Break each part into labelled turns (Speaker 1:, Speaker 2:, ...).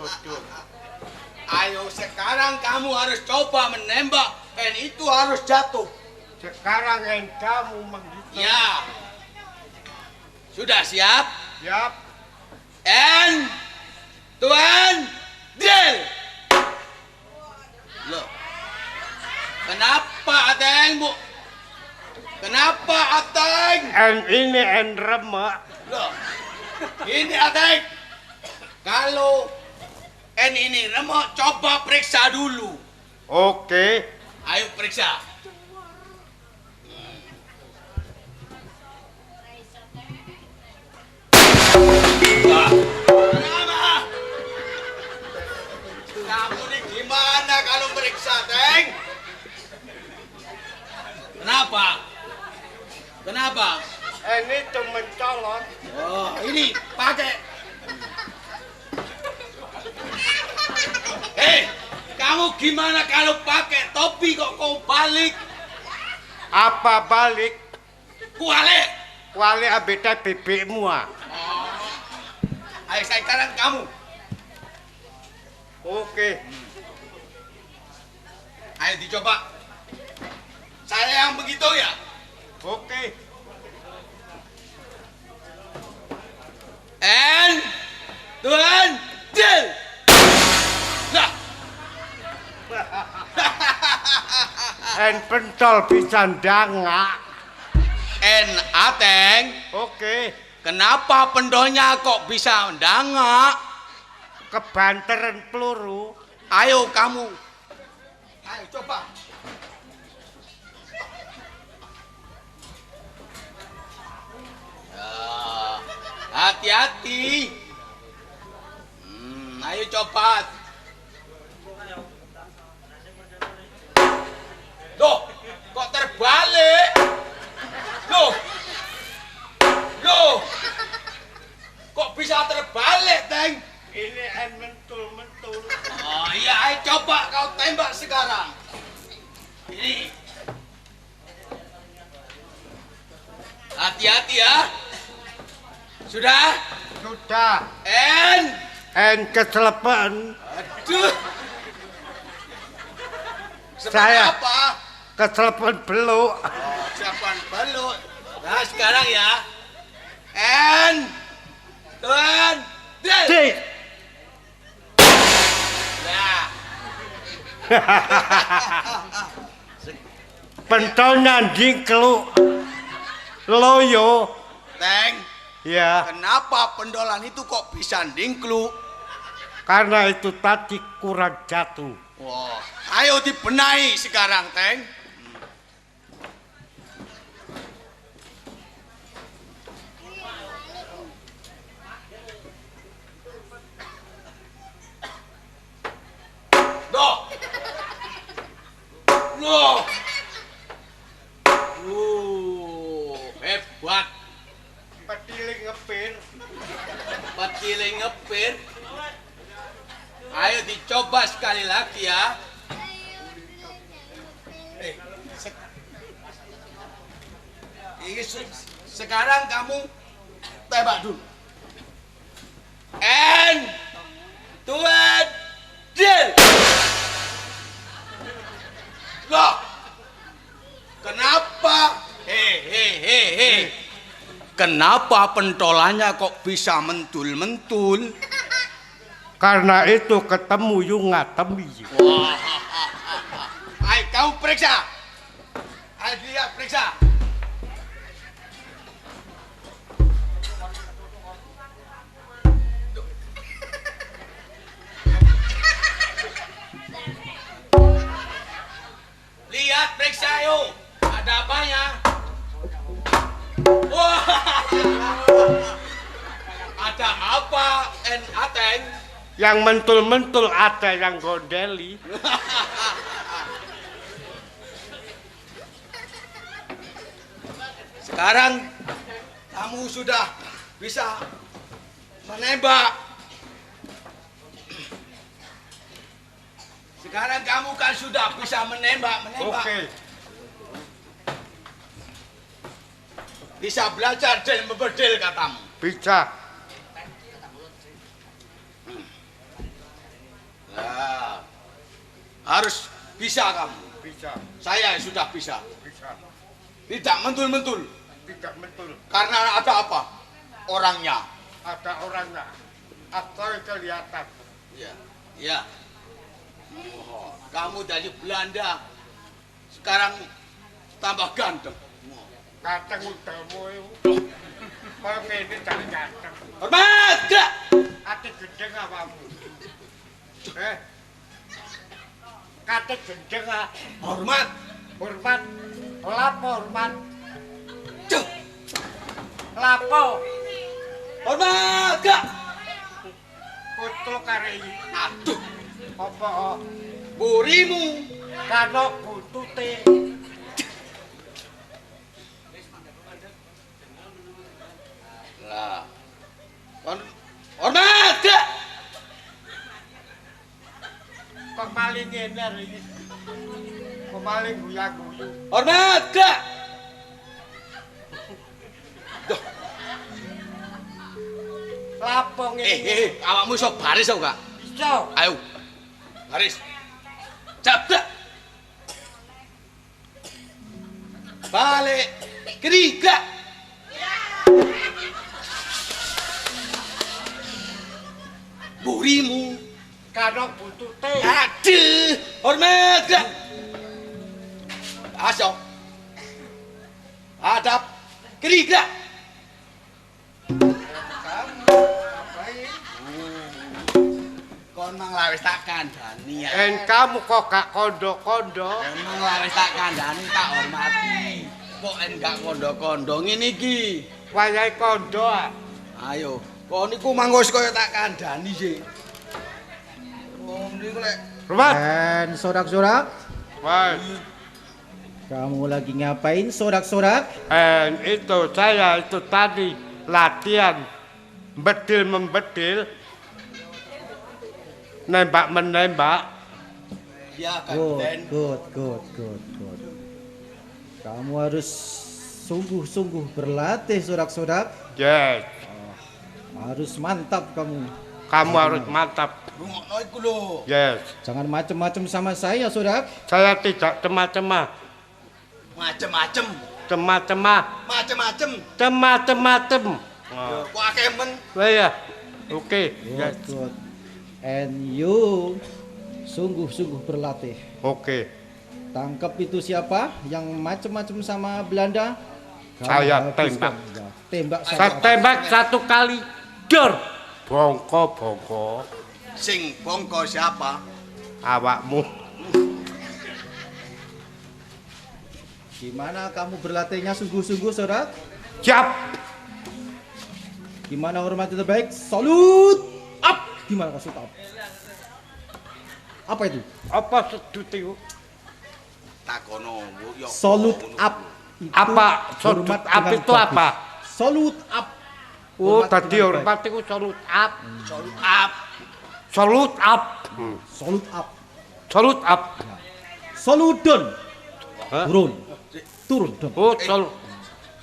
Speaker 1: betul.
Speaker 2: Ayo sekarang kamu harus coba menembak dan itu harus jatuh.
Speaker 1: Sekarang kamu menghitung.
Speaker 2: Ya. Sudah siap?
Speaker 1: Siap.
Speaker 2: And Tuan drill. Loh. Kenapa Ateng, Bu? Kenapa Ateng?
Speaker 1: Ini remek.
Speaker 2: Loh. Ini Ateng. Kalau ini remote coba periksa dulu.
Speaker 1: Oke.
Speaker 2: Ayo periksa. Kenapa? Kamu nih gimana kalau periksa, Teng? Kenapa? Kenapa?
Speaker 1: Ini tuh mencolot.
Speaker 2: Oh, ini pakai. Hei, kamu gimana kalau pakai topi kok kau balik?
Speaker 1: Apa balik?
Speaker 2: Kualik.
Speaker 1: Wali abita bibikmu ah.
Speaker 2: Ayo sekarang kamu.
Speaker 1: Oke.
Speaker 2: Ayo dicoba. Saya yang begitu ya?
Speaker 1: Oke.
Speaker 2: And Tuan Jil. Nah.
Speaker 1: Pentol bisa ndangak.
Speaker 2: Ateng.
Speaker 1: Oke.
Speaker 2: Kenapa pendolnya kok bisa ndangak?
Speaker 1: Kebanteran peluru.
Speaker 2: Ayo kamu. Ayo coba. Ya, hati-hati. Ayo coba. Loh, kok terbalik? Loh. Loh. Kok bisa terbalik, Teng?
Speaker 1: Ini mentul-mentul.
Speaker 2: Oh iya, ayo coba kau tembak sekarang. Ini. Hati-hati ya. Sudah?
Speaker 1: Sudah. Keselepan.
Speaker 2: Aduh.
Speaker 1: Saya
Speaker 2: apa?
Speaker 1: keselepan beluk.
Speaker 2: Oh, siapan balut. Nah, sekarang ya. Tuan,
Speaker 1: Dik.
Speaker 2: Nah.
Speaker 1: Pentolnya dingkluk. Loyo.
Speaker 2: Teng,
Speaker 1: Ya,
Speaker 2: kenapa pendolan itu kok bisa dingkluk?
Speaker 1: karena itu tadi kurang jatuh.
Speaker 2: Wah, ayo dibenahi sekarang, Teng. Loh. Loh. Hebat.
Speaker 1: Petiling ngepir.
Speaker 2: Petiling ngepir. Ayo dicoba sekali lagi ya. Sekarang kamu tembak dulu. Tuan Jil. Loh. Kenapa? Hei. Kenapa pentolannya kok bisa mentul-mentul?
Speaker 1: Karena itu ketemu yunga temi.
Speaker 2: Wah. Ayo kamu periksa. Ayo lihat periksa. Lihat periksa yuk. Ada apanya? Wah. Ada apa, Ateng?
Speaker 1: Yang mentul-mentul ada yang gondeli.
Speaker 2: Sekarang kamu sudah bisa menembak. Sekarang kamu kan sudah bisa menembak.
Speaker 1: Oke.
Speaker 2: Bisa belajar dan membedil katamu.
Speaker 1: Bisa.
Speaker 2: Nah, harus bisa kamu.
Speaker 1: Bisa,
Speaker 2: Saya sudah bisa.
Speaker 1: bisa.
Speaker 2: Tidak mentul-mentul.
Speaker 1: Tidak betul.
Speaker 2: Karena ada apa? Orangnya.
Speaker 1: Ada orangnya. Aktor kelihatan.
Speaker 2: Iya. Iya. Oh, kamu dari Belanda. Sekarang tambah ganteng.
Speaker 1: Ganteng udamu itu. Kalau ini jadi ganteng.
Speaker 2: Hormat, gerak.
Speaker 1: Ati gendeng apamu. Kate gendeng ah.
Speaker 2: Hormat.
Speaker 1: Hormat. Lapo hormat.
Speaker 2: Cuk.
Speaker 1: Lapo.
Speaker 2: Hormat, gerak.
Speaker 1: Kutuk kare iki.
Speaker 2: Aduh,
Speaker 1: Apa
Speaker 2: burimu.
Speaker 1: kano buntute.
Speaker 2: Lah. Hormat, gerak.
Speaker 1: Kok maling ngene iki. Kok maling guyu-guyu.
Speaker 2: Hormat, gerak.
Speaker 1: Lapo ngene.
Speaker 2: Awakmu iso baris kok, Kak?
Speaker 1: Iso.
Speaker 2: Ayo. Baris. Jabrak. Balik. Kiri, gerak. Burimu.
Speaker 1: Kano buntute.
Speaker 2: Aduh. Hormat, gerak. Aso. Hadap. Kiri, gerak. Kon mang lawis tak kandhani ya.
Speaker 1: Kamu kok gak kondo-kondo?
Speaker 2: Emang lawis tak kandhani tak hormati. Kok enggak kondo-kondo ngene iki.
Speaker 1: Wayahe kondo ah.
Speaker 2: Ayo, kon niku mangkos kaya tak kandhani sih. Oh, niku lek
Speaker 1: Hormat.
Speaker 3: Dan sorak-sorak,
Speaker 1: Wah.
Speaker 3: kamu lagi ngapain sorak-sorak?
Speaker 1: Itu saya itu tadi latihan bedil membedil, nembak menembak.
Speaker 2: ya
Speaker 3: Good,
Speaker 2: Kapten.
Speaker 3: good. Kamu harus sungguh-sungguh berlatih sorak-sorak.
Speaker 1: Yes,
Speaker 3: Harus mantap kamu.
Speaker 1: kamu harus mantap.
Speaker 2: Rungokno iku lho.
Speaker 1: Yes,
Speaker 3: Jangan macem-macem sama saya, sorak.
Speaker 1: saya tidak cema-cema,
Speaker 2: Macem-macem.
Speaker 1: cema-cema,
Speaker 2: Macem-macem.
Speaker 1: cema-cem-macem.
Speaker 2: Yo, kok akeh men.
Speaker 1: Ya, oke.
Speaker 3: Good,
Speaker 1: Yes,
Speaker 3: good. And you sungguh-sungguh berlatih.
Speaker 1: oke.
Speaker 3: Tangkap itu siapa yang macem-macem sama Belanda? Kamu
Speaker 1: Saya
Speaker 3: habiskan.
Speaker 1: tembak.
Speaker 3: Ya, tembak
Speaker 1: Saya
Speaker 3: saja.
Speaker 1: tembak satu kali, dor. Bongko-bongko,
Speaker 2: Sing bongko siapa?
Speaker 1: awakmu.
Speaker 3: Gimana kamu berlatihnya sungguh-sungguh, saudara?
Speaker 1: Siap.
Speaker 3: Gimana hormat yang terbaik? Salut up. Gimana kasih up? Apa itu?
Speaker 1: Apa sedut itu?
Speaker 2: Takono yo.
Speaker 3: Salut up. Itu
Speaker 1: Apa salut
Speaker 3: hormat
Speaker 1: up
Speaker 3: dengan
Speaker 1: itu
Speaker 3: bagus.
Speaker 1: apa?
Speaker 3: Salut up.
Speaker 1: Oh,
Speaker 3: Hormat
Speaker 1: tadi
Speaker 3: dengan
Speaker 1: hormat itu salut up.
Speaker 2: Salut up.
Speaker 1: Salut up.
Speaker 3: Salut up.
Speaker 1: Salut up.
Speaker 3: Salut down.
Speaker 1: Hah?
Speaker 3: Turun. Turun down.
Speaker 1: Oh, salut.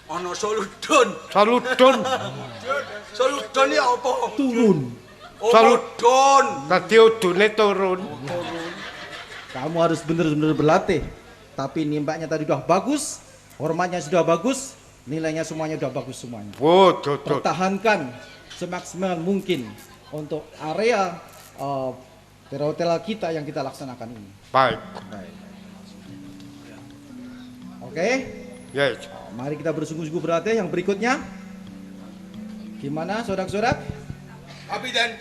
Speaker 2: Ono soludon.
Speaker 1: Salut don.
Speaker 2: Soludon ya apa?
Speaker 3: Turun.
Speaker 2: Oh,
Speaker 1: Salut.
Speaker 2: don.
Speaker 1: Tadi udune turun.
Speaker 3: Kamu harus benar-benar berlatih. Tapi nimbaknya tadi udah bagus, hormatnya sudah bagus, nilainya semuanya udah bagus semuanya.
Speaker 1: Oh, dodot.
Speaker 3: Pertahankan semaksimal mungkin untuk area hotel kita yang kita laksanakan ini.
Speaker 1: Baik.
Speaker 3: Oke,
Speaker 1: Yes.
Speaker 3: mari kita bersungguh-sungguh berlatih. Yang berikutnya, gimana sorak-sorak?
Speaker 2: Kapten,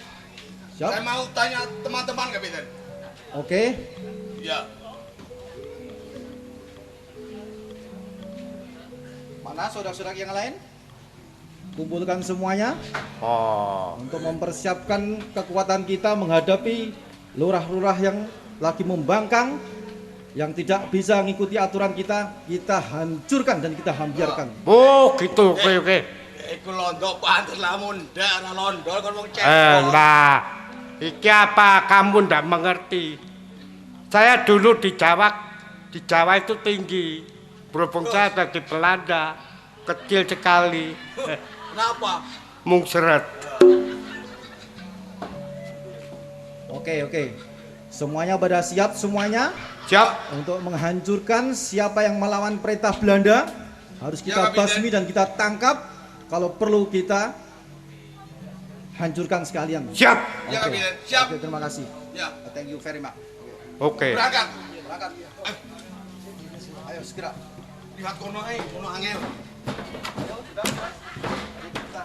Speaker 2: saya
Speaker 3: Siap?
Speaker 2: mau tanya teman-teman Kapten.
Speaker 3: Oke,
Speaker 2: Ya.
Speaker 3: mana sorak-sorak yang lain? Kumpulkan semuanya
Speaker 1: Oh.
Speaker 3: untuk mempersiapkan kekuatan kita menghadapi lurah-lurah yang lagi membangkang, yang tidak bisa mengikuti aturan kita hancurkan dan kita hambiarkan.
Speaker 1: Oh, gitu. Oke, oke.
Speaker 2: Iku londo pantes lamun ndak ora londo kon wong cewek.
Speaker 1: Nah, iki apa kamu ndak mengerti? Saya dulu di Jawa itu tinggi. Berhubung saya ada di Belanda, kecil sekali.
Speaker 2: Kenapa?
Speaker 1: Mung seret.
Speaker 3: Oke. Semuanya pada siap semuanya
Speaker 1: Siap.
Speaker 3: untuk menghancurkan siapa yang melawan perintah Belanda. Harus kita basmi dan kita tangkap. Kalau perlu kita hancurkan sekalian.
Speaker 1: Siap.
Speaker 2: Ya,
Speaker 3: Oke.
Speaker 2: Kapiten. Siap.
Speaker 3: Oke, terima kasih.
Speaker 2: Ya.
Speaker 3: Thank you very much.
Speaker 1: Oke.
Speaker 2: Berangkat.
Speaker 3: Berangkat. Ayo segera.
Speaker 2: Lihat kono angel.
Speaker 3: Ayo, sudah. Mari kita.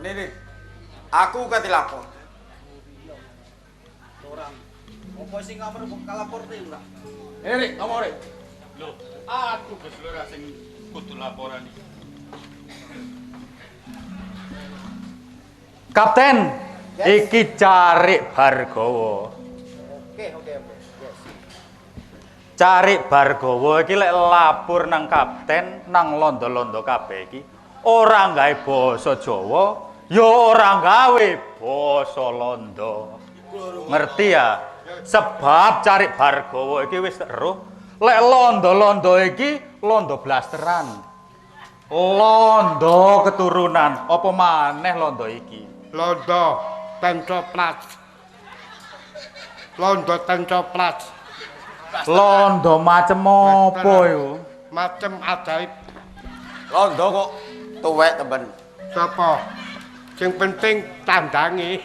Speaker 2: Nih, aku kati lapor.
Speaker 3: Orang. Opo sing ngamar kalapor teh ora?
Speaker 2: Nih, ngomong Rik.
Speaker 4: Loh, aku Gus Lurah sing kudu laporan iki. Kapten, iki Carik Bargawa.
Speaker 3: Oke. Yes.
Speaker 4: Carik Bargawa iki lek lapor nang kapten nang londo-londo kabeh iki ora gawe basa Jawa, ya ora gawe basa Londo. Ngerti ya? Sebab Carik Bargawa iki wis eruh lek londo-londo iki londo blasteran. Londo keturunan, apa maneh londo iki?
Speaker 1: Londo tencoplas. Londo tencoplas.
Speaker 4: Londo macem apa yo?
Speaker 1: Macem ajaib.
Speaker 2: Londo kok tuwek temen.
Speaker 1: Sapa? Sing penting tandangi.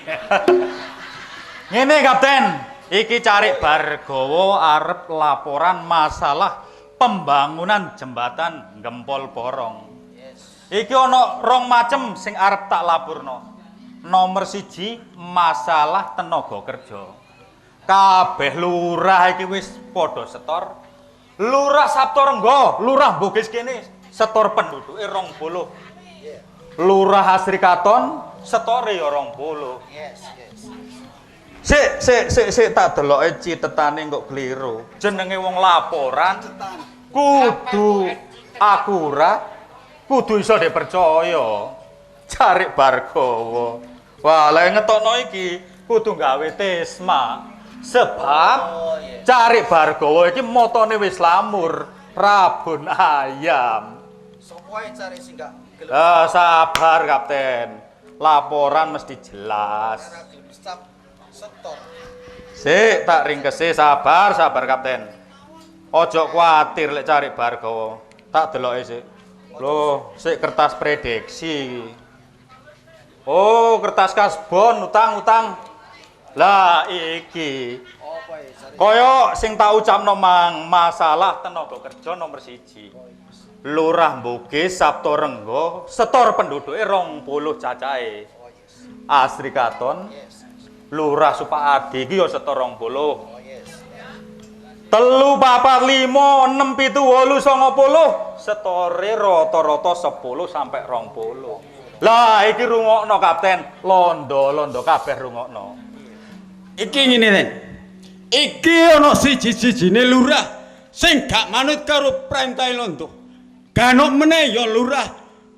Speaker 4: Ngene Kapten, iki Carik Bargawa arep laporan masalah pembangunan jembatan Gempol Borong. Iki ana rong macem sing arep tak lapurno. Nomor 1 masalah tenaga kerja. Kabeh lurah iki wis padha setor. Lurah Saptarengga, lurah Bugis kene setor penduduke 20. Lurah Asrikaton setore ya 20. Sik tak deloke citetane kok kliru. Jenenge wong laporan kudu akurat, kudu iso dipercaya. Carik Bargawa. Wah, lek ngetokno iki kudu gawe tesma. Sebab Carik Bargawa iki motone wis lamur, rabun ayam.
Speaker 3: Sopo ae cari sing gak gelem.
Speaker 4: Sabar Kapten. Laporan mesti jelas.
Speaker 3: Setor.
Speaker 4: Sik tak ringkesi, sabar Kapten. Ojo kuatir lek Carik Bargawa. Tak deloke sik. Loh, sik kertas prediksi. Oh, kertas kasbon utang. Lah iki.
Speaker 3: Apa ae cari?
Speaker 4: Kaya sing tak ucapno mang masalah tenaga kerja nomor 1. Lurah Bugis Saptarengga setor penduduke 20 cacahe. Asrikaton Lurah Supadi iki ya setor 20. 3, 4, 5, 6, 7, 8, 9, 10 setore rata-rata 10 sampai 20. Lah iki rungokno Kapten, londo kabeh rungokno.
Speaker 5: Iki ngene ten. Iki ana siji-sijine lurah sing gak manut karo perintah Londo. Ganok meneh ya lurah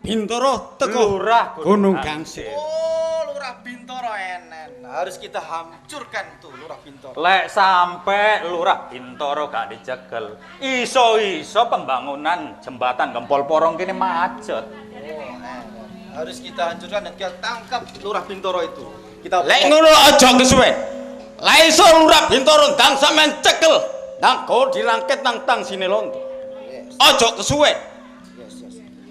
Speaker 5: Bintoro teko
Speaker 4: Lurah
Speaker 5: Gunung Gangsir.
Speaker 3: Oh, Lurah Bintoro enen. Harus kita hancurkan tuh Lurah Bintoro.
Speaker 4: Lek sampai Lurah Bintoro gak dicekel, iso-iso pembangunan jembatan Gempol Porong kini macet.
Speaker 3: Harus kita hancurkan dan kita tangkap Lurah Bintoro itu. Kita
Speaker 5: Lek ngono aja kesuwen. Lah iso lurah Bintoro ndang sampean cekel. Nang kok dilangket nang tang sine Londo. Aja kesuwen.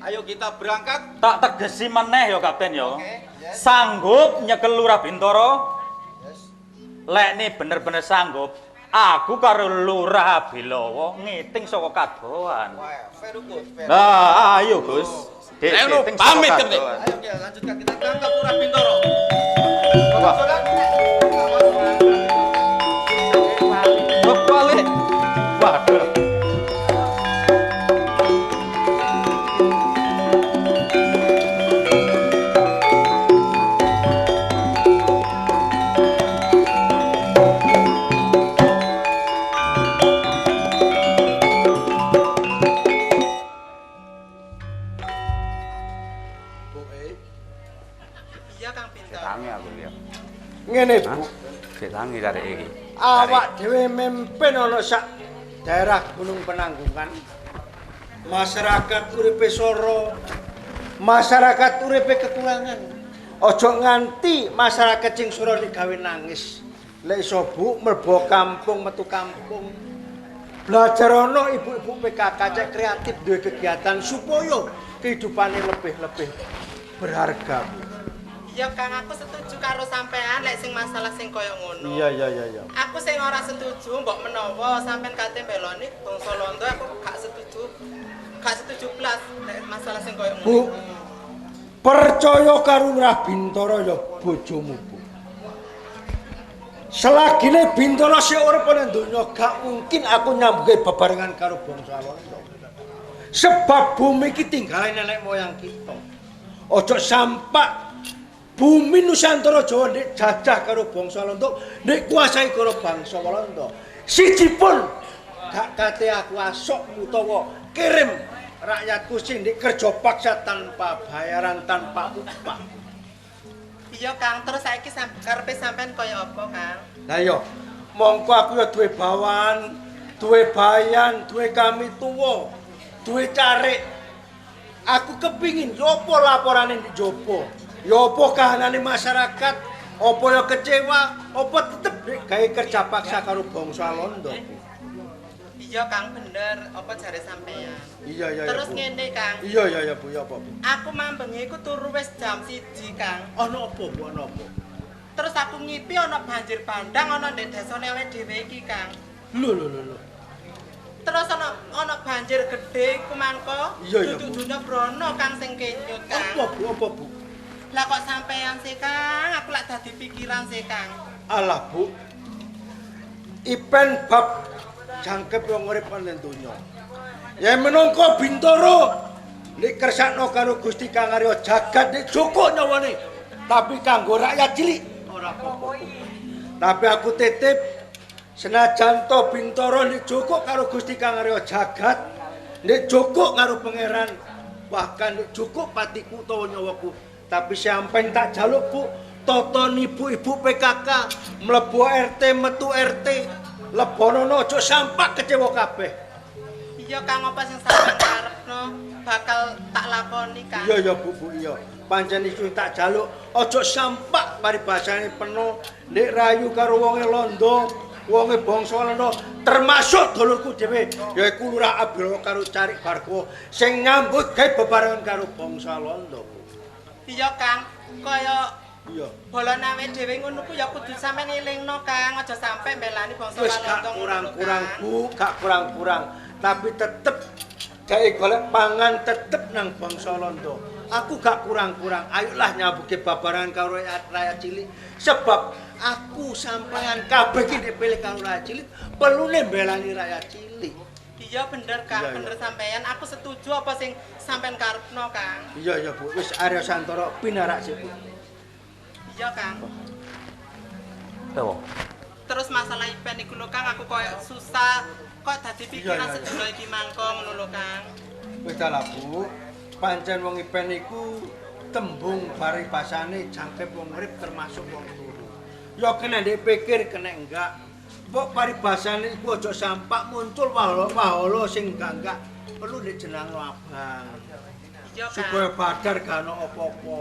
Speaker 3: Ayo kita berangkat.
Speaker 4: Tak tegesi meneh ya Kapten ya.
Speaker 3: Oke, yes.
Speaker 4: Sanggup nyekel Lurah Bintoro? Lek nih bener-bener sanggup, aku karo Lurah Bilowo ngiting saka kadoan.
Speaker 3: Wah, very good.
Speaker 4: Nah, ayo Gus.
Speaker 5: Ayo, no,
Speaker 4: Ngiting
Speaker 5: pamit,
Speaker 4: saka
Speaker 5: Kapten.
Speaker 4: kadoan.
Speaker 3: Ayo kita lanjutkan kita ke Lurah Bintoro.
Speaker 4: Wah. Oh, balik. Waduh.
Speaker 6: Iya Kang Pinto.
Speaker 7: Tangi aku lihat.
Speaker 8: Ngene Bu,
Speaker 7: Tangi dari iki.
Speaker 8: awak dhewe mimpin ana sak daerah Gunung Penanggungan. Masyarakat uripe soro, masyarakat uripe kekurangan. Aja nganti masyarakat sing soro digawe nangis. Lek iso Bu mlebu kampung metu kampung. Belajar ana ibu-ibu PKK cek kreatif duwe kegiatan supaya kehidupane lebih berharga. Bu.
Speaker 6: Iya Kang, aku setuju karo sampean lek sing masalah sing kaya ngono.
Speaker 8: Iya.
Speaker 6: Aku sing ora setuju mbok menawa sampean kate mbeloni bangsa Londo aku gak setuju. Gak setuju blas lek masalah sing kaya
Speaker 8: Bu,
Speaker 6: ngono.
Speaker 8: percaya karo Lurah Bintoro ya bojomu, Bu. Selagine Bintoro sing urip ning donya gak mungkin aku nyambuke bebarengan karo bangsa Londo. Sebab bumi iki tinggale nenek moyang kita. Ojo sampak bumi Nusantara Jawa nek jajah karo bangsa Londo, nek kuasai karo bangsa Walanda. Siji pun gak kate aku asok utawa kirim rakyatku sing nek kerja paksa tanpa bayaran, tanpa upah.
Speaker 6: Iya Kang, terus saiki karepe sampean kaya apa Kang?
Speaker 8: Lah yo, mongko aku ya duwe bawan, duwe bayan, duwe kami tuwa, duwe carik. Aku kepingin yo apa laporane di jopo. Ya apa kahanane masyarakat, apa ya kecewa, apa tetep gawe kerja paksa karo bangsa Londo.
Speaker 6: Iya Kang, bener apa jare sampean.
Speaker 8: Iya.
Speaker 6: Terus
Speaker 8: Bu.
Speaker 6: ngene Kang,
Speaker 8: Iya Bu, ya apa Bu?
Speaker 6: aku mambengi iku turu wis jam 1 Kang.
Speaker 8: Ana apa Bu, ana apa?
Speaker 6: Terus aku ngipi ana banjir bandang ana ndek desane awake dhewe iki Kang.
Speaker 8: Lho.
Speaker 6: Terus ana banjir gedhe iku mangko.
Speaker 8: Iya, Bu.
Speaker 6: Dudu brono Kang sing kenyut Kang.
Speaker 8: Apa Bu?
Speaker 6: Lah kok sampean sih Kang, aku lak dadi pikiran sih Kang.
Speaker 8: Alah Bu. Ipen bab jangkep wong urip ning donya. Ya menungko Bintoro nek kersakno karo Gusti Kang Arya jagat nek cukup nyawane. Tapi kanggo rakyat cilik ora apa-apa. Tapi aku titip senajan to Bintoro nek cukup karo Gusti Kang Arya jagat, nek cukup karo pangeran, bahkan nek cukup patiku utawa nyawaku. Tapi sampeyan tak jaluk Bu, toton ibu-ibu PKK mlebu RT metu RT. Lebonono aja sampak kecewa kabeh.
Speaker 6: Iya Kang, apa sing sampean karepno bakal tak lakoni Kang.
Speaker 8: Iya Bu, iya. Pancen iku tak jaluk aja sampak paribasane peno nek rayu karo wonge Londo, wonge bangsa Londo, termasuk dulurku dhewe yaiku Lurah Abilawa karo Carik Bargo sing nyambut gawe bebarengan karo bangsa Londo.
Speaker 6: Iya Kang, kaya
Speaker 8: Iya.
Speaker 6: bolone awake dhewe ngono ku ya kudu sampean elingno Kang, aja sampe mbelani bangsa
Speaker 8: Wis gak
Speaker 6: Londo.
Speaker 8: kurang-kurang Bu, gak kurang-kurang. Tapi tetep gawe golek pangan tetep nang bangsa Londo. Aku gak kurang-kurang. Ayolah nyambuke babaran karo rakyat cilik. Sebab aku sampean kabeh iki nek pilih karo rakyat cilik, perlune mbelani rakyat cilik.
Speaker 6: Iya bener Kang,
Speaker 8: Iya.
Speaker 6: bener sampean. Aku setuju apa sing sampean karepno Kang.
Speaker 8: Iya Bu, wis Arya Santoro pinarak sih Bu.
Speaker 6: Iya Kang.
Speaker 4: Tuh.
Speaker 6: Terus masalah IPN iku lho Kang, aku koyo susah. Kok dadi pikiran
Speaker 8: Iya.
Speaker 6: sedina iki mangko ngono lho Kang.
Speaker 8: Wis lah Bu, pancen wong ipen iku tembung paribasane jangkep wong urip termasuk wong turu. Ya kena dipikir kena enggak. Mbok paribasane iku aja sampak muncul wahala sing enggak perlu dijenengno abang.
Speaker 6: Iya Kang.
Speaker 8: Supaya badar gak ono apa-apa.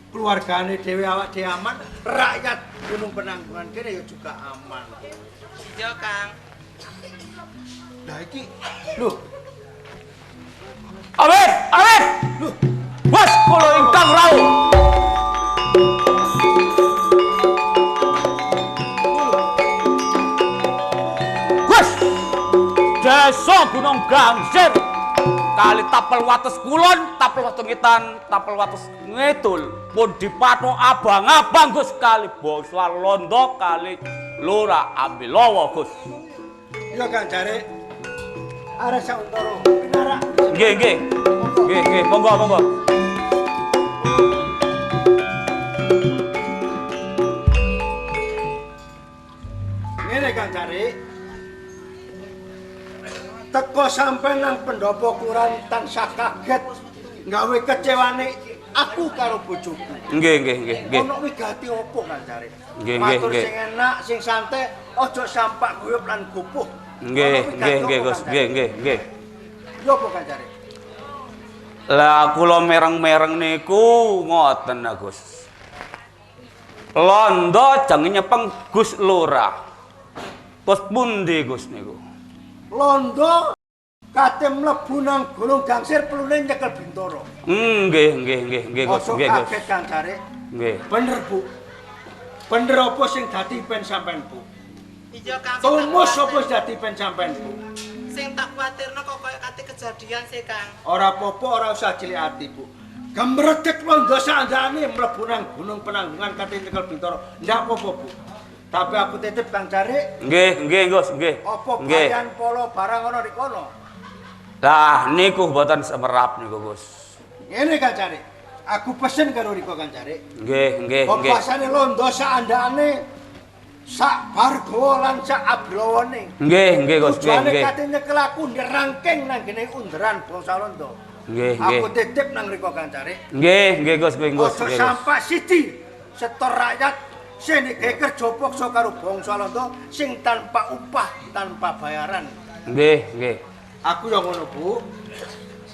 Speaker 8: Keluargane dhewe awak dhewe aman, rakyat Gunung Penanggungan kene ya juga aman.
Speaker 6: Iya Kang.
Speaker 8: Lah iki lho,
Speaker 4: Awet! Was kula ingkang rawuh.
Speaker 7: Desa Gunung Gangsir kali tapel wates kulon, tapel wates ngitan, tapel wates ngidul pun dipatok abang-abang Gus kali bangsa Londo kali Lurah Ambilawa Gus.
Speaker 8: Iya Kang Jare. Arep sauntara pinarak.
Speaker 7: Nggih, monggo.
Speaker 8: Ngene Kang Jare. Teko sampe nang pendopo kuran tansah kaget gawe kecewane aku karo bojoku.
Speaker 7: Nggih.
Speaker 8: Ono wigati opo Kang Jare?
Speaker 7: Nggih.
Speaker 8: Matur sing enak, sing santai, aja sampak guyub lan gupuh.
Speaker 7: Nggih, Gus. Nggih.
Speaker 8: Yo apa Kang Jare?
Speaker 7: Lah kula mereng-mereng niku ngoten Gus. Londo jang nyepeng Gus Lurah. Terus pundi Gus niku?
Speaker 8: Londo kate mlebu nang Gunung Gangsir pelune nyekel Bintoro.
Speaker 7: Nggih Gus.
Speaker 8: Kaget Kang Jare.
Speaker 7: Nggih.
Speaker 8: Bener Bu. Bener apa sing dadi pen sampean Bu?
Speaker 6: Iya Kang.
Speaker 8: Tumus apa sing dadi pen sampean Bu?
Speaker 6: Sing tak kuwatirno kok koyo kate kejadian sih Kang.
Speaker 8: Ora apa-apa, ora usah cilik ati Bu. Gemredek Londo sandane mlebu nang Gunung Penanggungan kate nyekel Bintoro. Ndak apa-apa Bu. Tapi aku titip Kang Jare.
Speaker 7: Nggih Gus, nggih.
Speaker 8: Apa bayan polo barang ana di kono?
Speaker 7: Lah niku mboten semerap niku Gus.
Speaker 8: Ngene Kang Jare. Aku pesen karo Riko Kang Jare.
Speaker 7: Nggih.
Speaker 8: Bapasane Londo saandane sak Bargawa lan sak Abilawane.
Speaker 7: Nggih Gus,
Speaker 8: Tujuane kate nyekel aku nderangking nang gene underan bangsa Londo.
Speaker 7: Nggih.
Speaker 8: Aku titip nang Riko Kang Jare.
Speaker 7: Nggih Gus.
Speaker 8: Ojo sampai siji setor rakyat sing kerja paksa karo bangsa Londo sing tanpa upah, tanpa bayaran.
Speaker 7: Nggih.
Speaker 8: Aku yang ngono Bu.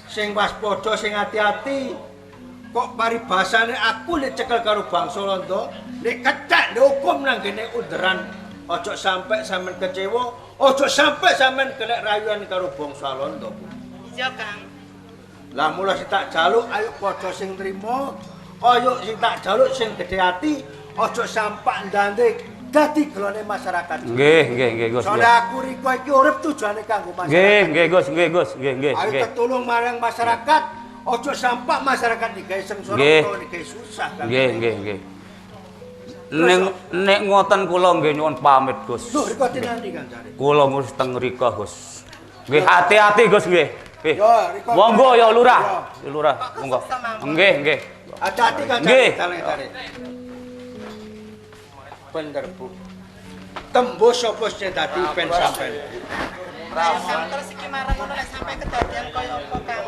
Speaker 8: Sing waspada, sing hati-hati. Kok paribasane aku nek cekel karo bangsa Londo, nek kecek hukum nang gene underan. Ojo sampai sampean kecewa, ojo sampai sampean kelek rayuan karo bangsa Londo.
Speaker 6: Iya Kang.
Speaker 8: Lah mula sing tak jaluk ayo padha sing trima, ayo sing tak jaluk sing gedhe ati, ojo sampak ndande dadi gelone masyarakat.
Speaker 7: Nggih Gus.
Speaker 8: Soale aku Riko iki urip tujuane kanggo masyarakat.
Speaker 7: Nggih Gus.
Speaker 8: Ayo tetulung marang masyarakat, ojo sampak masyarakat digawe sengsara utawa digawe susah.
Speaker 7: Nggih. Nek ngoten kula nggih nyuwun pamit Gus.
Speaker 8: Lho Riko tinandi Kang Jare.
Speaker 7: Kula mesti teng mriko Gus. Nggih hati-hati Gus nggih.
Speaker 8: Yo Riko.
Speaker 7: Monggo ya Lurah. Lurah, monggo. Nggih.
Speaker 8: Hati-hati Kang
Speaker 7: Nggih.
Speaker 8: Jare. Bener Bu. Tembus apa sing dadi pen sampean?
Speaker 6: Ayo Kang terus iki marang ngono nek sampai kedadian koyo apa Kang?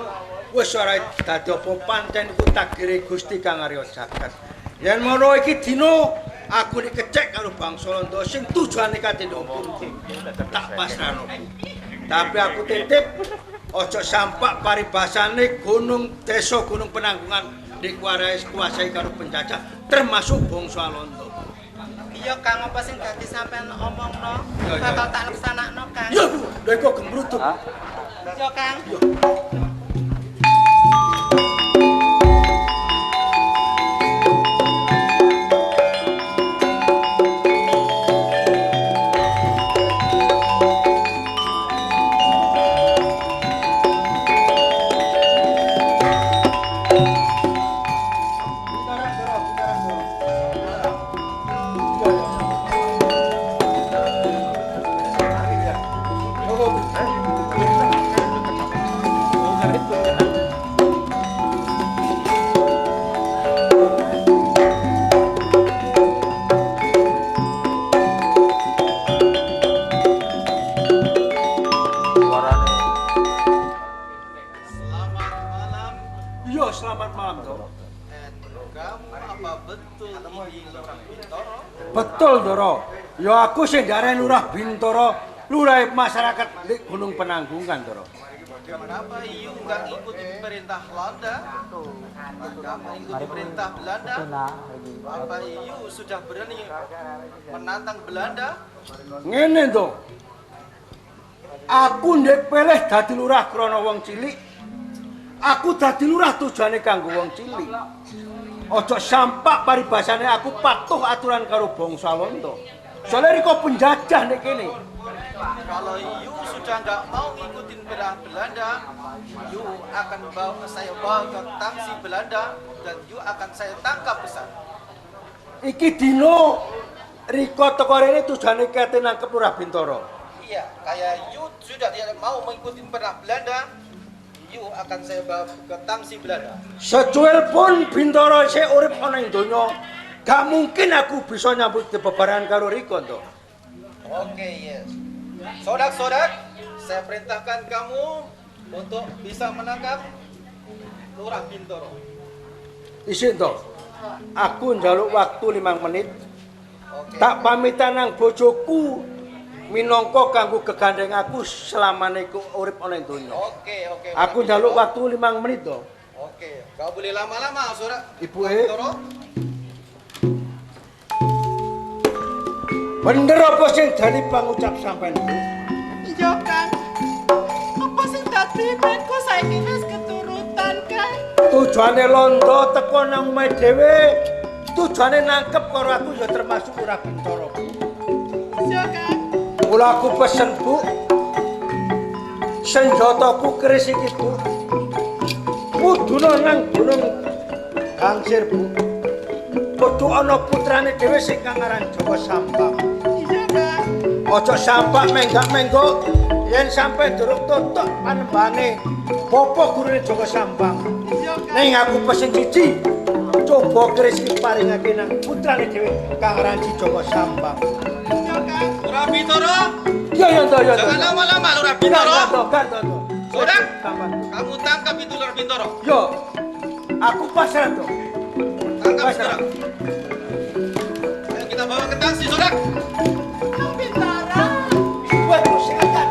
Speaker 8: Wis ora dadi apa pancen iku takdire Gusti Kang Arya Jagat. Yen ngono iki dina aku dikecek karo bangsa Londo sing tujuane kate hukum tak pasrahno. Tapi aku titip ojo sampak paribasane desa Gunung Penanggungan dikuasai karo penjajah termasuk bangsa Londo.
Speaker 6: Iya Kang, apa sing dadi sampean omongno bakal tak laksanakno Kang.
Speaker 8: Iya Bu, lha kok gemruduk.
Speaker 6: Iya Kang.
Speaker 8: Iya, selamat malam, Doro.
Speaker 6: Kamu apa betul ini Lurah Bintoro?
Speaker 8: Betul, Doro. Ya aku sing jare Lurah Bintoro, lurah masyarakat di Gunung Penanggungan, Doro.
Speaker 6: Kenapa Iyu nggak ikuti perintah Belanda? Kenapa ikuti perintah Belanda? Apa Iyu sudah berani menantang Belanda?
Speaker 8: Ngene to. Aku ndek peleh dadi lurah krana wong cilik. Aku dadi lurah tujuane kanggo wong cilik. Ojo sampak paribasane aku patuh aturan karo bangsa Londo. Soale riko penjajah nek kene.
Speaker 6: Kalau you sudah nggak mau ngikutin perintah Belanda, you akan saya bawa ke tangsi Belanda dan you akan saya tangkap besar.
Speaker 8: Iki dino Riko teko rene tujuane kate nangkep Lurah Bintoro.
Speaker 6: Iya, kayak you sudah tidak mau mengikuti perintah Belanda, you akan saya bawa ke tangsi Belanda.
Speaker 8: Secuil pun Bintoro isih urip ana ing donya, gak mungkin aku bisa nyambut bebaran karo Riko to.
Speaker 6: Oke, yes. Sodak-sodak, saya perintahkan kamu untuk bisa menangkap Lurah Bintoro.
Speaker 8: Isin to. Aku njaluk waktu 5 menit.
Speaker 6: Oke.
Speaker 8: Tak pamitan nang bojoku minangka kanggo gegandeng aku selamane iku urip ana ing donya.
Speaker 6: Oke.
Speaker 8: Aku njaluk waktu 5 menit to.
Speaker 6: Oke, gak boleh lama-lama, Sodak.
Speaker 8: Ibu
Speaker 6: Bintoro.
Speaker 8: Bener apa sing dadi pangucap sampean Bu?
Speaker 9: Iya Kang. Apa sing dadi menku saiki wis keturutan Kang?
Speaker 8: Tujuane londo teko nang omahe dhewe. Tujuane nangkep karo aku ya termasuk Lurah Bintoro.
Speaker 9: Iya Kang.
Speaker 8: Mula aku pesen Bu. Senjataku keris iki Bu. Kuduna nang gunung Gangsir Bu. Kudu ana putrane dhewe sing aran Jawa Sambang.
Speaker 9: Iya Kang.
Speaker 8: Ojo sampak menggak-menggok yen sampe durung tutuk panembane bapa gurune Jawa Sambang.
Speaker 9: Iya Kang.
Speaker 8: Ning aku pesen siji. Coba keris iki paringake nang putrane dhewe kang aran Jawa Sambang.
Speaker 9: Iya Kang.
Speaker 6: Lurah Bintoro.
Speaker 8: Ya.
Speaker 6: Jangan lama-lama, Lurah Bintoro.
Speaker 8: Ganto.
Speaker 6: Sodak, kamu tangkap itu Lurah Bintoro.
Speaker 8: Yo. Aku pasrah to.
Speaker 6: Tangkap sekarang. Ayo kita bawa ke taksi, Sodak.
Speaker 9: Kang Bintoro.
Speaker 8: Waduh, sing akeh.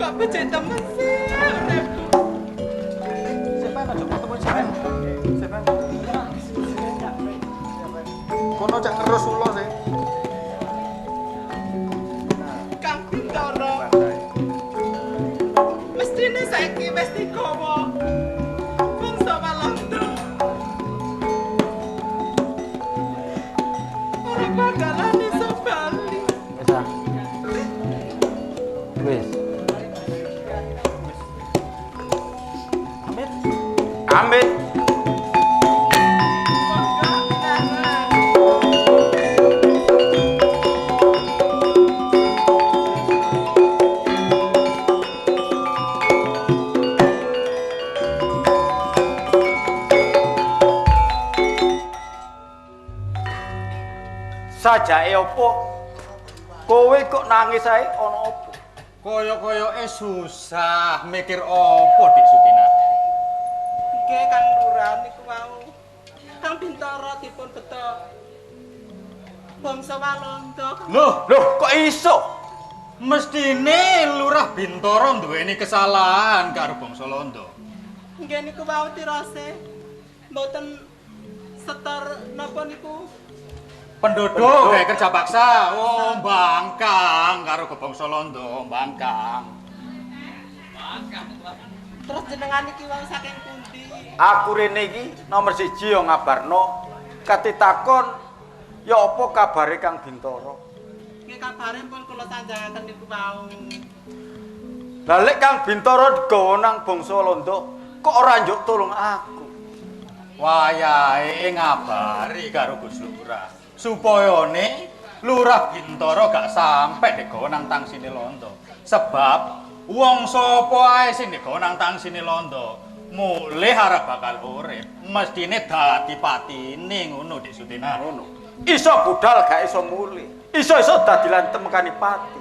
Speaker 9: Kok becek temen sih?
Speaker 5: Kono cak ngerus ulo sih.
Speaker 9: Kang Bintoro. Mestine saiki wis digawa. Bangsa Walanda. Ora bakalan iso bali.
Speaker 4: Wis. Amit. Sajake opo? Kowe kok nangis ae ana opo?
Speaker 5: Kaya-kayake susah mikir opo Dik Sutina.
Speaker 9: Nggih Kang Lurah niku wau. Kang Bintoro dipun beto bangsa Walanda.
Speaker 4: Loh, kok iso?
Speaker 5: Mestine Lurah Bintoro duweni kesalahan karo bangsa Londo.
Speaker 9: Nggih niku wau tirose. Mboten setor napa niku?
Speaker 5: Penduduk kayak kerja paksa, bangkang karo ke bangsa Londo, bangkang.
Speaker 9: Terus jenengan iki wong saking pundi?
Speaker 4: Aku rene iki nomor 1 yo ngabarno katitakon ya apa kabare Kang Bintoro.
Speaker 9: Nggih kabare pun kula sanjangaken niku wau.
Speaker 4: Lah lek Kang Bintoro digawa nang bangsa Londo kok ora njuk tulung aku.
Speaker 5: Wayahe ngabari karo Gus Lurah. Supaya Lurah Bintoro gak sampe digawa nang tangsine Londo. Sebab wong sapa ae sing digawa nang tangsine Londo mulih arep bakal urip, mestine dadi patine ngono Dik Sutina.
Speaker 4: Ngono. Iso budal gak iso mulih. Iso-iso dadi lan temekani pati.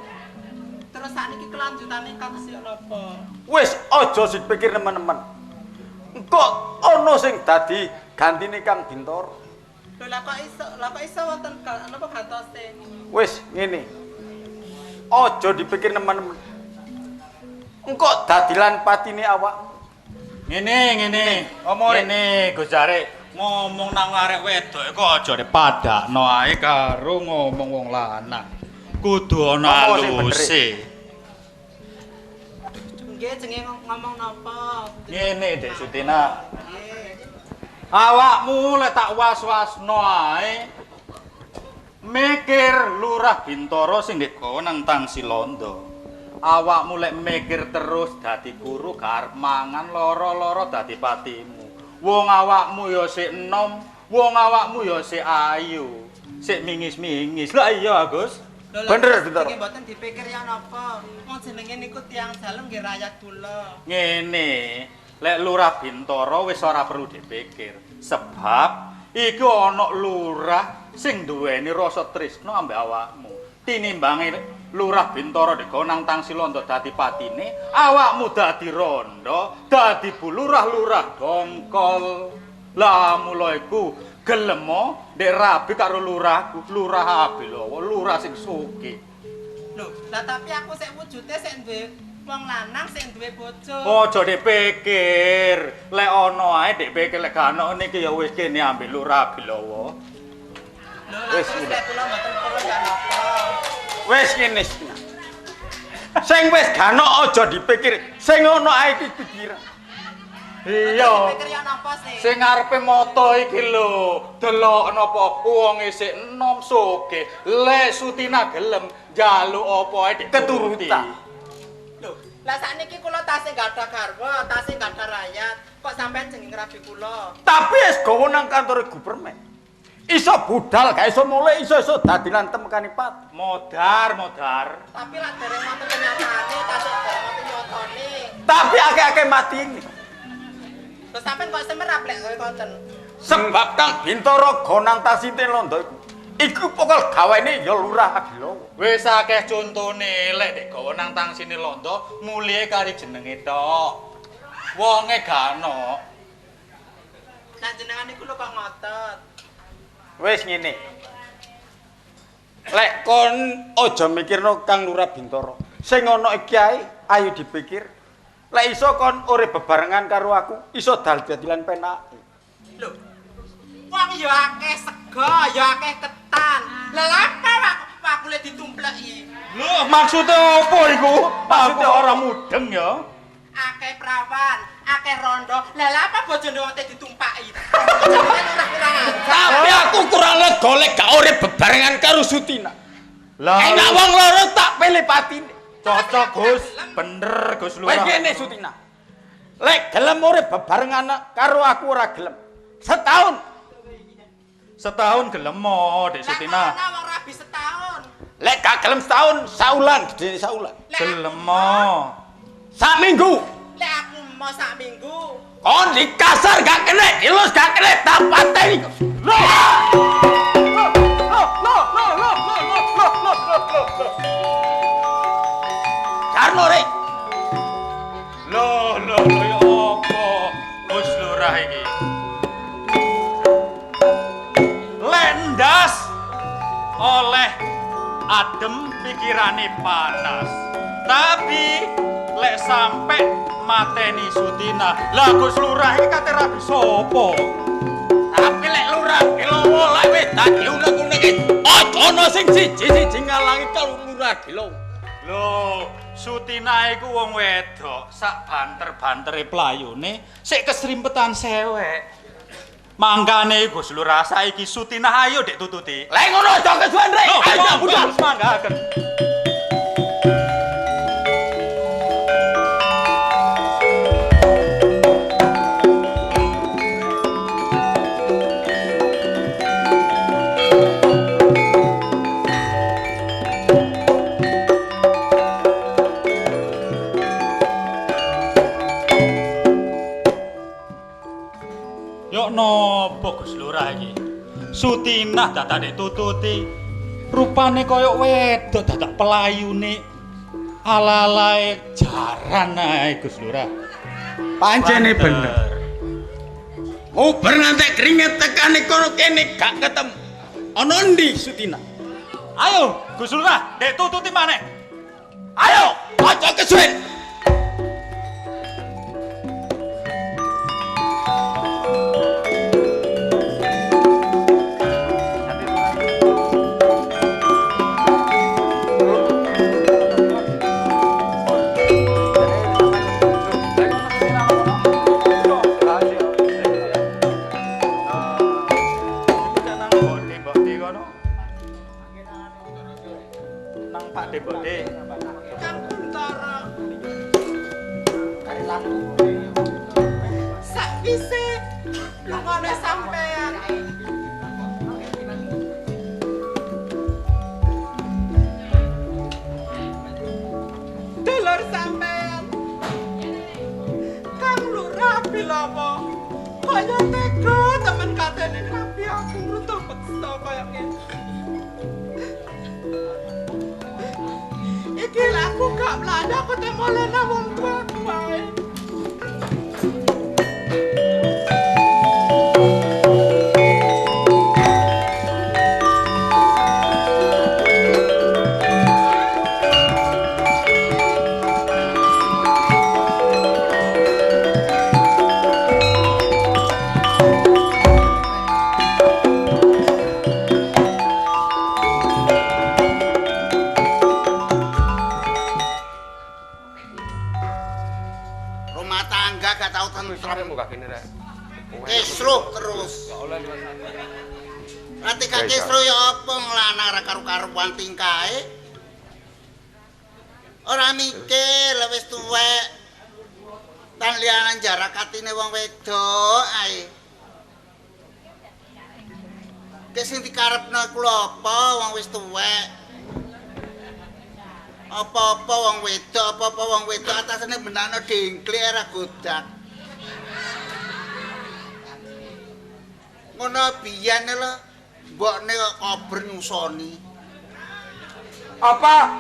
Speaker 9: Terus sakniki kelanjutane kados napa?
Speaker 4: Wis aja dipikir nemen-nemen. Engko ana sing dadi gantine Kang Bintoro.
Speaker 9: Lho lah kok iso wonten napa gantose?
Speaker 4: Wis ngene. Aja dipikir nemen-nemen. Engko dadi lan patine awakmu.
Speaker 5: Ngene. Ngene Gus Jarek. Ngomong nang arek wedok iku aja dipadakno ae karo ngomong wong lanang. Kudu ana aluse.
Speaker 9: Nggih, jenenge ngomong napa?
Speaker 4: Ngene, Dek Sutina.
Speaker 9: Nggih.
Speaker 4: Awakmu lek tak was-wasno ae. Mikir Lurah Bintoro sing ndek kono nang Tangsi Londo. Awakmu lek mikir terus dadi guru gak arep mangan lara-lara dadi patimu. Wong awakmu ya sik enom, wong awakmu ya sik ayu, sik mingis-mingis. Lah iya, Agus. Bener, Bintoro.
Speaker 9: Nggih mboten dipikir ya napa. Wong jenenge niku tiyang dalem nggih rakyat kula.
Speaker 4: Ngene, lek Lurah Bintoro wis ora perlu dipikir. Sebab iki ana lurah sing duweni rasa tresna ambek awakmu. Tinimbangi Lurah Bintoro deko nang Tangsi Londo dadi patine, awakmu dadi rondo, dadi bulurah-lurah dongkol. Lah mula iku gelemo ndek rabi karo lurahku, Lurah Abilowo, lurah sing sugih.
Speaker 9: Lho, lah tapi aku sik wujude sik duwe wong lanang sik duwe bojo.
Speaker 4: Aja dipikir, lek ana ae dipikir lek gak ana niki ya wis kene ambek Lurah Abilowo.
Speaker 9: Lho, lah terus lek kula mboten perlu ya napa.
Speaker 5: Wis ngene. Sing wis gano aja dipikir, sing ono ae iki pikiran.
Speaker 4: Iya.
Speaker 9: Dipikir ya napa sih?
Speaker 4: Sing ngarepe moto iki lho, delok napa wong isih enom sugih. Lek Sutina gelem njaluk apa ae keturutan.
Speaker 9: Lho, lah sakniki kula tasih gadah garwa, tasih gadah rakyat. Kok sampean jeneng rabi kula?
Speaker 5: Tapi wis gawa nang kantore Gupermen. Iso budal, gak iso mulai, iso dadi lan temekane pat.
Speaker 4: Modar.
Speaker 9: Tapi lak dereng wonten kenyataane, tasih dereng wonten nyatane.
Speaker 5: Tapi akeh-akeh mati ini.
Speaker 9: Terus sampean kok semerap lek kowe konten.
Speaker 5: Sebab Kang Bintoro gonang Tasinte Londo iku pokok gawene ya Lurah Abilowo.
Speaker 4: Wis akeh contone lek nek gawa nang Tangsine Londo mulihe kari jenenge tok. Wonge gak ono.
Speaker 9: Nah jenengan niku lho kok ngotot.
Speaker 5: Wis ngene. Lek kon aja mikirno Kang Lurah Bintoro. Sing ana iki ae ayo dipikir. Lek iso kon urip bebarengan karo aku, iso dal-dadilan penake.
Speaker 9: Lho. Wong ya akeh sego, ya akeh ketan. Lah apa aku le ditumpleki?
Speaker 4: Lho, maksude apa iku? Maksude ora mudeng ya.
Speaker 9: Akeh prawan, akeh rondo. Lah apa bojone wong ditumpaki?
Speaker 5: Tapi aku kurang lega lek gak urip bebarengan karo Sutina.
Speaker 4: Lah
Speaker 5: enak wong loro tak pilih patine.
Speaker 4: Cocok, Gus. Bener, Gus Lurah.
Speaker 5: Wis ngene Sutina. Lek gelem urip bebarengan karo aku ora gelem. Setahun
Speaker 4: gelem mo, Dek Sutina.
Speaker 9: Lah wong rabi setahun.
Speaker 5: Lek gak gelem setahun, saulan, gedene saulan.
Speaker 4: Gelem mo.
Speaker 5: Sak minggu.
Speaker 9: Lek aku mau sak minggu.
Speaker 5: Kon di kasar gak kena, ilus gak kena, tak pateni. Karno rek.
Speaker 4: Loh, ya apa? Gus Lurah iki. Lendas oleh adem pikirane panas. Tapi lek sampe mateni Sutina, lah Gus Lurah iki kate rabi sapa?
Speaker 5: Tapi lek Lurah Abilowo lek wis dadi unek-unek iki, aja ana sing siji-siji ngalangi kalau Lurah Abilowo.
Speaker 4: Loh, Sutina iku wong wedok, sak banter-bantere playune sik kesrimpetan sewek. Mangkane Gus Lurah saiki Sutina ayo Dek tututi.
Speaker 5: Lek ngono aja kesuwen rek. Ayo budal
Speaker 4: manggaken. Nopo Gus Lurah iki? Sutina dadak ditututi. Rupane kaya wedok dadak pelayune. Ala-alae jaran ae Gus Lurah.
Speaker 5: Pancene bener. Uber ngantek keringet tekane kono kene gak ketemu. Ana ndi Sutina?
Speaker 4: Ayo Gus Lurah, dek tututi maneh.
Speaker 5: Ayo, aja kesuwen.
Speaker 4: mrono. Nang Pak Debode.
Speaker 9: Kang Bintoro. Sakwise lungone sampean. Dulur sampean. Kang Lurah Bilowo. Kaya tega temen katene rapi aku ngrutu peksa kaya ngene. Iki laku gak mlayu aku temolena wong tuaku wae.
Speaker 10: Kisruh terus. Nanti kisruh ya apa ngelanang ra karo-karuan tingkae. Ora mikir wis tuwek. Tan lianan jarak atine wong wedok ae. Ki sing dikarepno iku lho apa wong wis tuwek. Apa-apa wong wedok atasane benakno dengklik ora godak. Ngono biyen lho, mbokne kok kober nyusoni.
Speaker 9: Apa?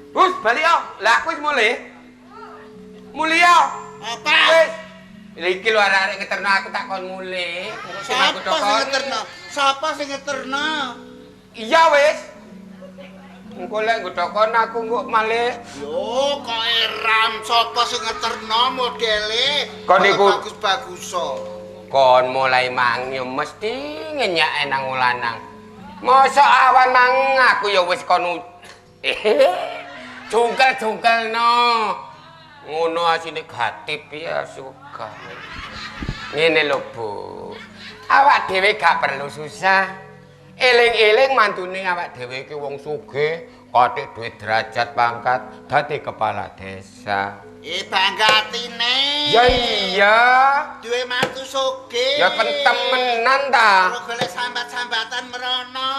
Speaker 9: Bus, balik yo. Lah aku wis mulih. Mulia.
Speaker 10: Apa?
Speaker 9: Wis. Iki lho arek-arek ngeterno aku tak kon mulih.
Speaker 10: Sapa sing ngeterno? Sapa sing ngeterno?
Speaker 9: Iya wis. Engko lek nggodhokon aku engko malih.
Speaker 10: Yo, kok eram sapa sing ngeterno modele?
Speaker 9: Kon niku
Speaker 10: bagus-baguso.
Speaker 9: Kon mulai mang yo mesti ngenyake nang lanang. Mosok awan mang aku ya wis kon jungkel-jungkelno. Ngono asine gatip ya suka. Ngene lho, Bu. Awak dhewe gak perlu susah. Eling-eling mantune awak dhewe iki wong sugih, kathik duwe derajat pangkat dadi kepala desa.
Speaker 10: Banggatine.
Speaker 9: Ya iya.
Speaker 10: Duwe mantu sugih.
Speaker 9: Ya pentemenan ta.
Speaker 10: Ora golek sambat-sambatan merono.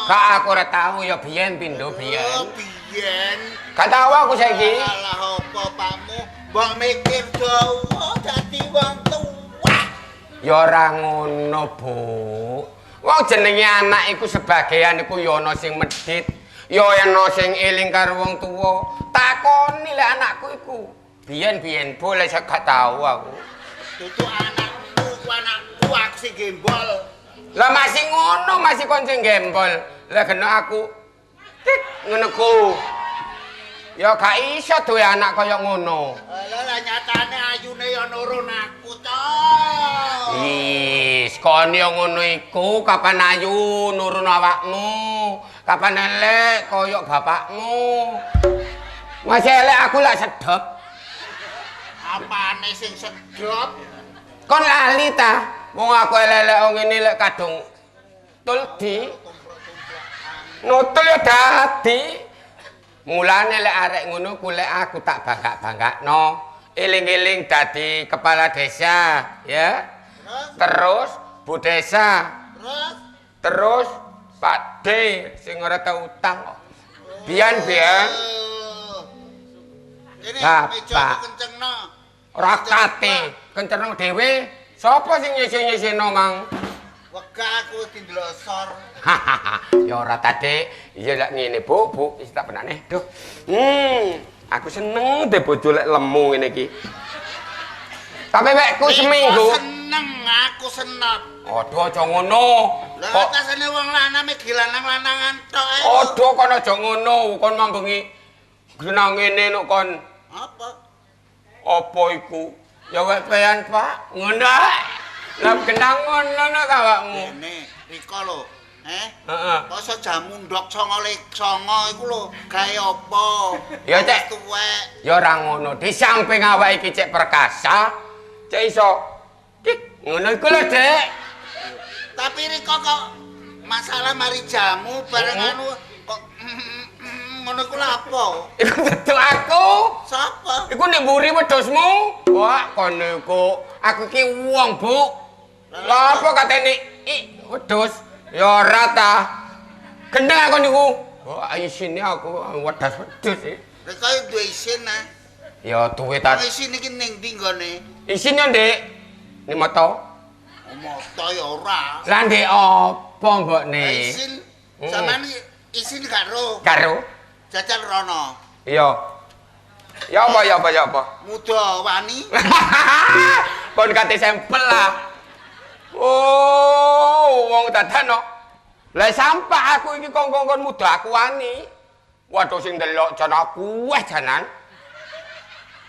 Speaker 9: Kak aku ora tahu ya biyen pindho biyen.
Speaker 10: Oh, biyen.
Speaker 9: Gak tahu aku saiki.
Speaker 10: Alah apa pakmu? Wong mikir dawa dadi wong tuwa.
Speaker 9: Ya ora ngono, Bu. Wong jenenge anak iku sebagian iku ya ana sing medhit, ya ana sing eling karo wong tuwa. Takoni lek anakku iku. Biyen-biyen boleh sak gak tahu aku.
Speaker 10: Dudu anakku aku sing gembol.
Speaker 9: Lah masih ngono, masih kon sing gembol. Lah kena aku. Tik ngono ku. Ya gak iso duwe anak kaya ngono.
Speaker 10: Lah nyatane ayune ya nurun aku to.
Speaker 9: Is, kon yo ngono iku kapan ayu nurun awakmu. Kapan elek kaya bapakmu. Masih elek aku lak sedep.
Speaker 10: Apane sing sedep?
Speaker 9: Kon lali ta? Wong aku elek-elek ngene lek kadung tuldi. Nutul ya dadi. Mulane lek arek ngono ku lek aku tak bangga-banggakno. Eling-eling dadi kepala desa, ya. Terus Bu Desa. Terus Pak D sing ora tau utang kok. Biyen-biyen.
Speaker 10: Ini meja kencengno.
Speaker 9: Ora kate, kencengno dhewe. Sapa sing nyisi-nyisino, Mang?
Speaker 10: Wegah aku dindelosor.
Speaker 9: Ya ora ta, Dik. Iya lak ngene, Bu. Bu, wis tak penane. Duh. Aku seneng deh bojo lek lemu ngene iki. Tapi wekku seminggu.
Speaker 10: Aku seneng.
Speaker 9: Aduh aja ngono.
Speaker 10: Lah tasane wong lanang iki lanang-lanangan tok ae.
Speaker 9: Aduh kon aja ngono, kon mambengi genang ngene nuk kon.
Speaker 10: Apa?
Speaker 9: Apa iku? Ya wek pean, Pak. Ngono ae. Lah genang ngono nak awakmu.
Speaker 10: Ngene, Rika lho.
Speaker 9: Heeh.
Speaker 10: Poso jamu ndok 9 iku lho, gawe apa?
Speaker 9: Ya cek
Speaker 10: tuwek.
Speaker 9: Ya ora ngono. Di samping awake iki cek perkasa, cek iso. Dik, ngono iku lho, Dek.
Speaker 10: Tapi Rika kok Masalah mari jamu bareng anu kok ngono ku lha apa?
Speaker 9: Iku dudu aku.
Speaker 10: Sapa?
Speaker 9: Iku nek mburi wedhusmu. Wah, kono iku aku ki wong, Bu. Lah apa katene wedhus? Ya ora ta. Gendeng aku niku. Wah, isine aku wedhus sih.
Speaker 10: Lha kaya duwe isin nah.
Speaker 9: Ya duwe ta.
Speaker 10: Isin iki ning ndi nggone?
Speaker 9: Isine, Ndek. Ning moto.
Speaker 10: Moto ya ora.
Speaker 9: Lah ndek apa mbokne?
Speaker 10: Isin sampean isin karo jajal rono.
Speaker 9: Iya. Ya apa?
Speaker 10: Muda wani.
Speaker 9: Kon kate sampel lah. Oh, wong dadano. Lah sampah aku iki kongkon muda aku wani. Waduh sing delok jan aku weh janan.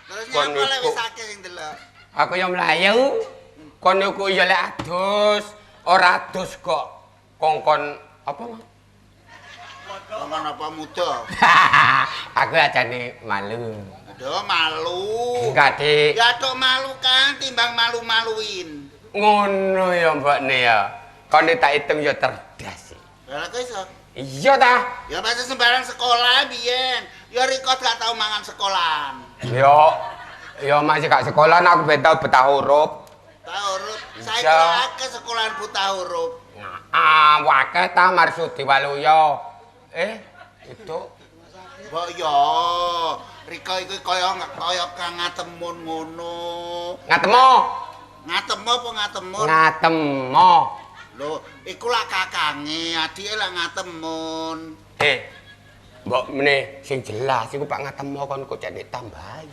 Speaker 10: Terus nyapa lek wis akeh sing delok.
Speaker 9: Aku yang mlayu. Kon niku ya lek adus, ora adus kok. Kongkon apa, Mas?
Speaker 10: Kongkon apa muda?
Speaker 9: Aku ajane malu.
Speaker 10: Aduh malu.
Speaker 9: Enggak, Dik.
Speaker 10: Ya tok malu kan timbang malu-maluin.
Speaker 9: Ngono ya mbokne ya. Kon tak hitung ya cerdas sih.
Speaker 10: Lah kok iso?
Speaker 9: Iya ta?
Speaker 10: Ya masa sembarang sekolah biyen. Ya Rikot gak tau mangan sekolahan.
Speaker 9: Yo masih gak sekolah aku betah huruf.
Speaker 10: Tau huruf. Saiki
Speaker 9: Iya.
Speaker 10: akeh sekolahan buta huruf.
Speaker 9: Wakeh ta Marsudi Waluyo. Itu
Speaker 10: Mbok yo, Riko iku kaya kang ngatemun ngono.
Speaker 9: ngatemo.
Speaker 10: Ngatemo apa ngatemun?
Speaker 9: Ngatemo.
Speaker 10: Lho, iku lak kakange, adike lak ngatemun.
Speaker 9: Mbok meneh sing jelas iku Pak Ngatemo kon kok jane tambahi.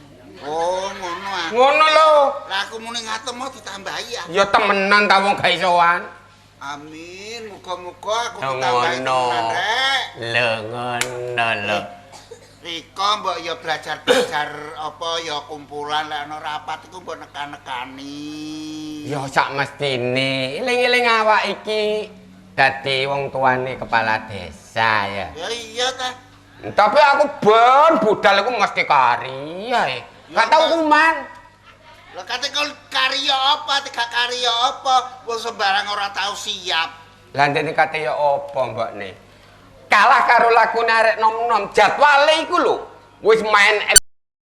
Speaker 10: Oh, ngono ah.
Speaker 9: Ngono lho.
Speaker 10: Lah aku muni ngatemo ditambahi ya.
Speaker 9: Ya temenan ta wong gak isoan.
Speaker 10: Amin, muga-muga aku ditambahi
Speaker 9: Ngono.
Speaker 10: tenan rek.
Speaker 9: Lho ngono lho.
Speaker 10: Riko mbok ya belajar apa ya kumpulan lek ana rapat iku mbok nekan-nekani.
Speaker 9: Ya sak mestine eling-eling awak iki dadi wong tuane kepala desa ya.
Speaker 10: Ya iya ta.
Speaker 9: Tapi aku ben budal iku mesti kari ae. Gak tau kuman.
Speaker 10: Lah kate kok karya apa, tiga karya apa? Wong sembarang ora tau siap.
Speaker 9: Lah ndene kate ya apa mbokne? Kalah karo lakune arek nom-nom jadwale iku lho. Wis main